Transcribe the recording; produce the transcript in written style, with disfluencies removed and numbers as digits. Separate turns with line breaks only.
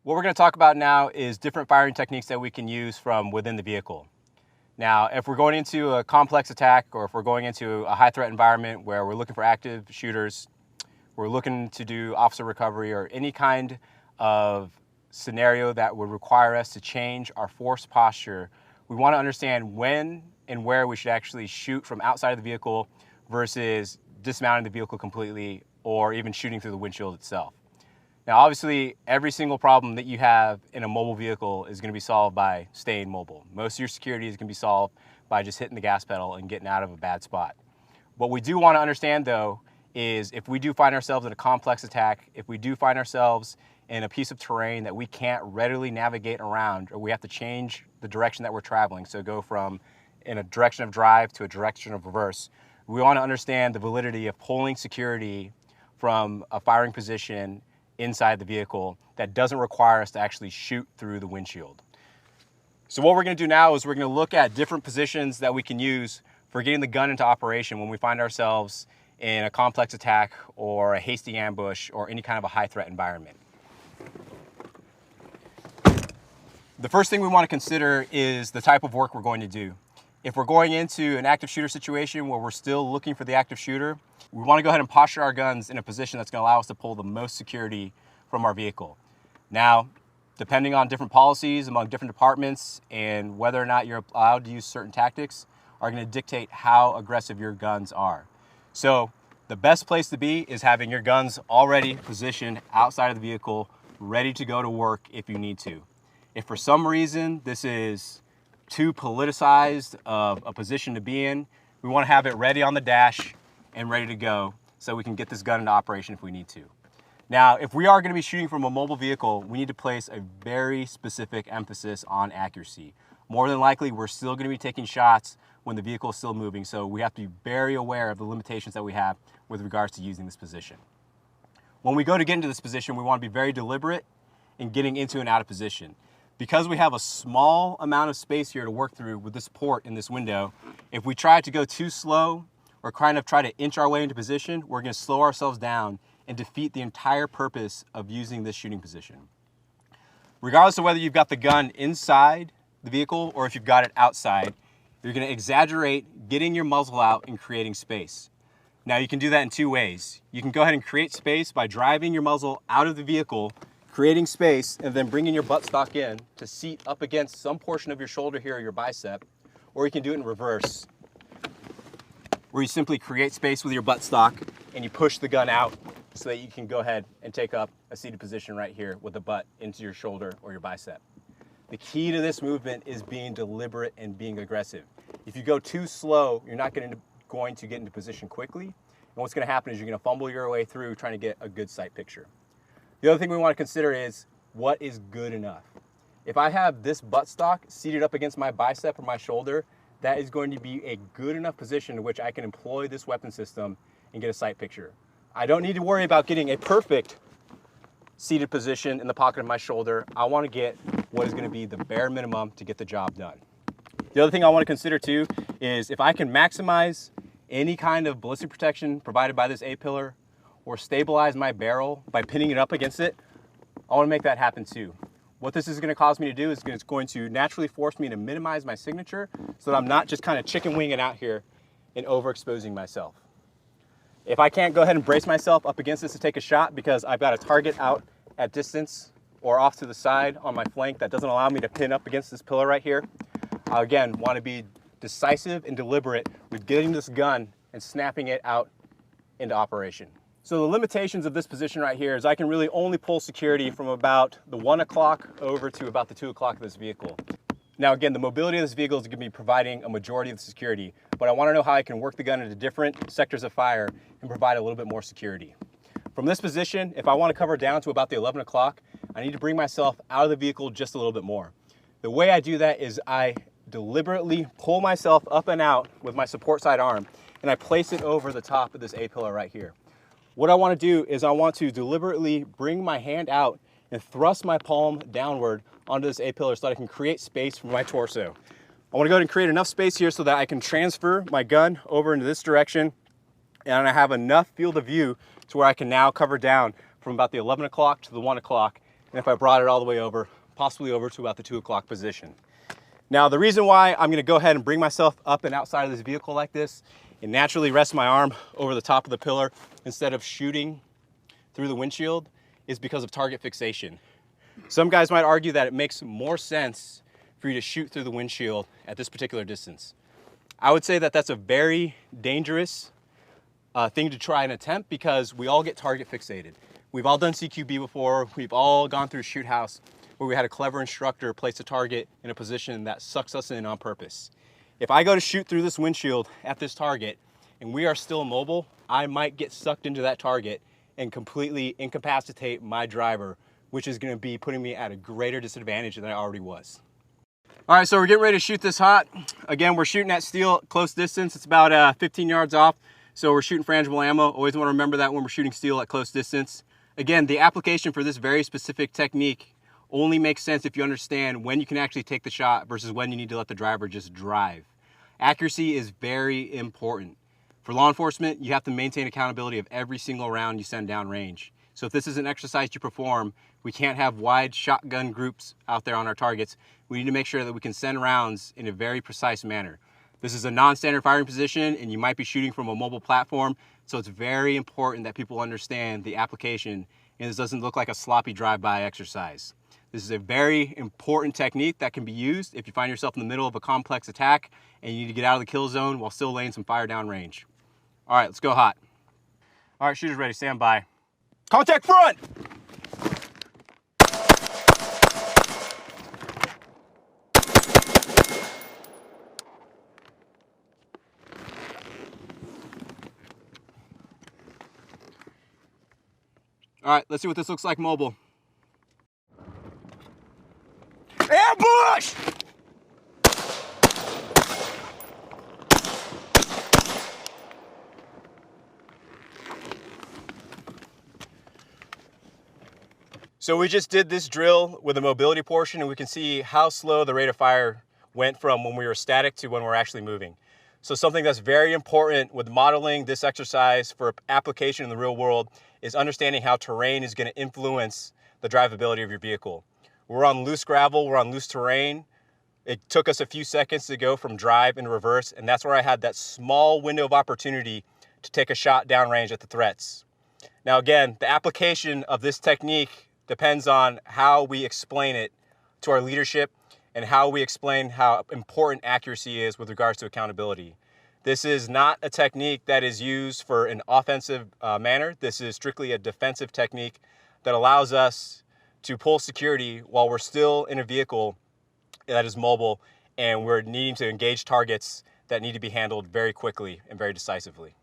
What we're going to talk about now is different firing techniques that we can use from within the vehicle. Now, if we're going into a complex attack or if we're going into a high threat environment where we're looking for active shooters, we're looking to do officer recovery or any kind of scenario that would require us to change our force posture, we want to understand when and where we should actually shoot from outside of the vehicle versus dismounting the vehicle completely or even shooting through the windshield itself. Now, obviously, every single problem that you have in a mobile vehicle is going to be solved by staying mobile. Most of your security is going to be solved by just hitting the gas pedal and getting out of a bad spot. What we do want to understand, though, is if we do find ourselves in a complex attack, if we do find ourselves in a piece of terrain that we can't readily navigate around, or we have to change the direction that we're traveling, so go from in a direction of drive to a direction of reverse, we want to understand the validity of pulling security from a firing position inside the vehicle that doesn't require us to actually shoot through the windshield. So what we're going to do now is we're going to look at different positions that we can use for getting the gun into operation when we find ourselves in a complex attack or a hasty ambush or any kind of a high threat environment. The first thing we want to consider is the type of work we're going to do. If we're going into an active shooter situation where we're still looking for the active shooter, we want to go ahead and posture our guns in a position that's going to allow us to pull the most security from our vehicle. Now, depending on different policies among different departments and whether or not you're allowed to use certain tactics are going to dictate how aggressive your guns are. So the best place to be is having your guns already positioned outside of the vehicle, ready to go to work if you need to. If for some reason this is too politicized of a position to be in, we want to have it ready on the dash and ready to go so we can get this gun into operation if we need to. Now, if we are going to be shooting from a mobile vehicle, we need to place a very specific emphasis on accuracy. More than likely, we're still going to be taking shots when the vehicle is still moving, so we have to be very aware of the limitations that we have with regards to using this position. When we go to get into this position, we want to be very deliberate in getting into and out of position. Because we have a small amount of space here to work through with this port in this window, if we try to go too slow or kind of try to inch our way into position, we're going to slow ourselves down and defeat the entire purpose of using this shooting position. Regardless of whether you've got the gun inside the vehicle or if you've got it outside, you're going to exaggerate getting your muzzle out and creating space. Now, you can do that in two ways. You can go ahead and create space by driving your muzzle out of the vehicle, creating space, and then bringing your buttstock in to seat up against some portion of your shoulder here or your bicep, or you can do it in reverse, where you simply create space with your buttstock and you push the gun out so that you can go ahead and take up a seated position right here with the butt into your shoulder or your bicep. The key to this movement is being deliberate and being aggressive. If you go too slow, you're not going to get into position quickly, and what's going to happen is you're going to fumble your way through trying to get a good sight picture. The other thing we want to consider is what is good enough. If I have this buttstock seated up against my bicep or my shoulder, that is going to be a good enough position in which I can employ this weapon system and get a sight picture. I don't need to worry about getting a perfect seated position in the pocket of my shoulder. I want to get what is going to be the bare minimum to get the job done. The other thing I want to consider too is if I can maximize any kind of ballistic protection provided by this A-pillar or stabilize my barrel by pinning it up against it, I want to make that happen too. What this is going to cause me to do is it's going to naturally force me to minimize my signature so that I'm not just kind of chicken winging out here and overexposing myself. If I can't go ahead and brace myself up against this to take a shot because I've got a target out at distance or off to the side on my flank that doesn't allow me to pin up against this pillar right here, I again want to be decisive and deliberate with getting this gun and snapping it out into operation. So the limitations of this position right here is I can really only pull security from about the 1 o'clock over to about the 2 o'clock of this vehicle. Now again, the mobility of this vehicle is going to be providing a majority of the security, but I want to know how I can work the gun into different sectors of fire and provide a little bit more security. From this position, if I want to cover down to about the 11 o'clock, I need to bring myself out of the vehicle just a little bit more. The way I do that is I deliberately pull myself up and out with my support side arm, and I place it over the top of this A-pillar right here. What I want to do is I want to deliberately bring my hand out and thrust my palm downward onto this A-pillar so that I can create space for my torso. I want to go ahead and create enough space here so that I can transfer my gun over into this direction, and I have enough field of view to where I can now cover down from about the 11 o'clock to the 1 o'clock and if I brought it all the way over, possibly over to about the 2 o'clock position. Now, the reason why I'm gonna go ahead and bring myself up and outside of this vehicle like this and naturally rest my arm over the top of the pillar instead of shooting through the windshield is because of target fixation. Some guys might argue that it makes more sense for you to shoot through the windshield at this particular distance. I would say that that's a very dangerous thing to try and attempt because we all get target fixated. We've all done CQB before. We've all gone through shoot house where we had a clever instructor place a target in a position that sucks us in on purpose. If I go to shoot through this windshield at this target and we are still mobile, I might get sucked into that target and completely incapacitate my driver, which is gonna be putting me at a greater disadvantage than I already was. All right, so we're getting ready to shoot this hot. Again, we're shooting at steel close distance. It's about 15 yards off. So we're shooting frangible ammo. Always want to remember that when we're shooting steel at close distance. Again, the application for this very specific technique only makes sense if you understand when you can actually take the shot versus when you need to let the driver just drive. Accuracy is very important. For law enforcement, you have to maintain accountability of every single round you send down range. So if this is an exercise you perform, we can't have wide shotgun groups out there on our targets. We need to make sure that we can send rounds in a very precise manner. This is a non-standard firing position and you might be shooting from a mobile platform, so it's very important that people understand the application and this doesn't look like a sloppy drive-by exercise. This is a very important technique that can be used if you find yourself in the middle of a complex attack and you need to get out of the kill zone while still laying some fire down range. All right, let's go hot. All right, shooters ready, stand by. Contact front! All right, let's see what this looks like mobile. Ambush! So we just did this drill with a mobility portion and we can see how slow the rate of fire went from when we were static to when we're actually moving. So something that's very important with modeling this exercise for application in the real world is understanding how terrain is going to influence the drivability of your vehicle. We're on loose gravel, we're on loose terrain. It took us a few seconds to go from drive into reverse, and that's where I had that small window of opportunity to take a shot downrange at the threats. Now again, the application of this technique depends on how we explain it to our leadership and how we explain how important accuracy is with regards to accountability. This is not a technique that is used for an offensive manner. This is strictly a defensive technique that allows us to pull security while we're still in a vehicle that is mobile and we're needing to engage targets that need to be handled very quickly and very decisively.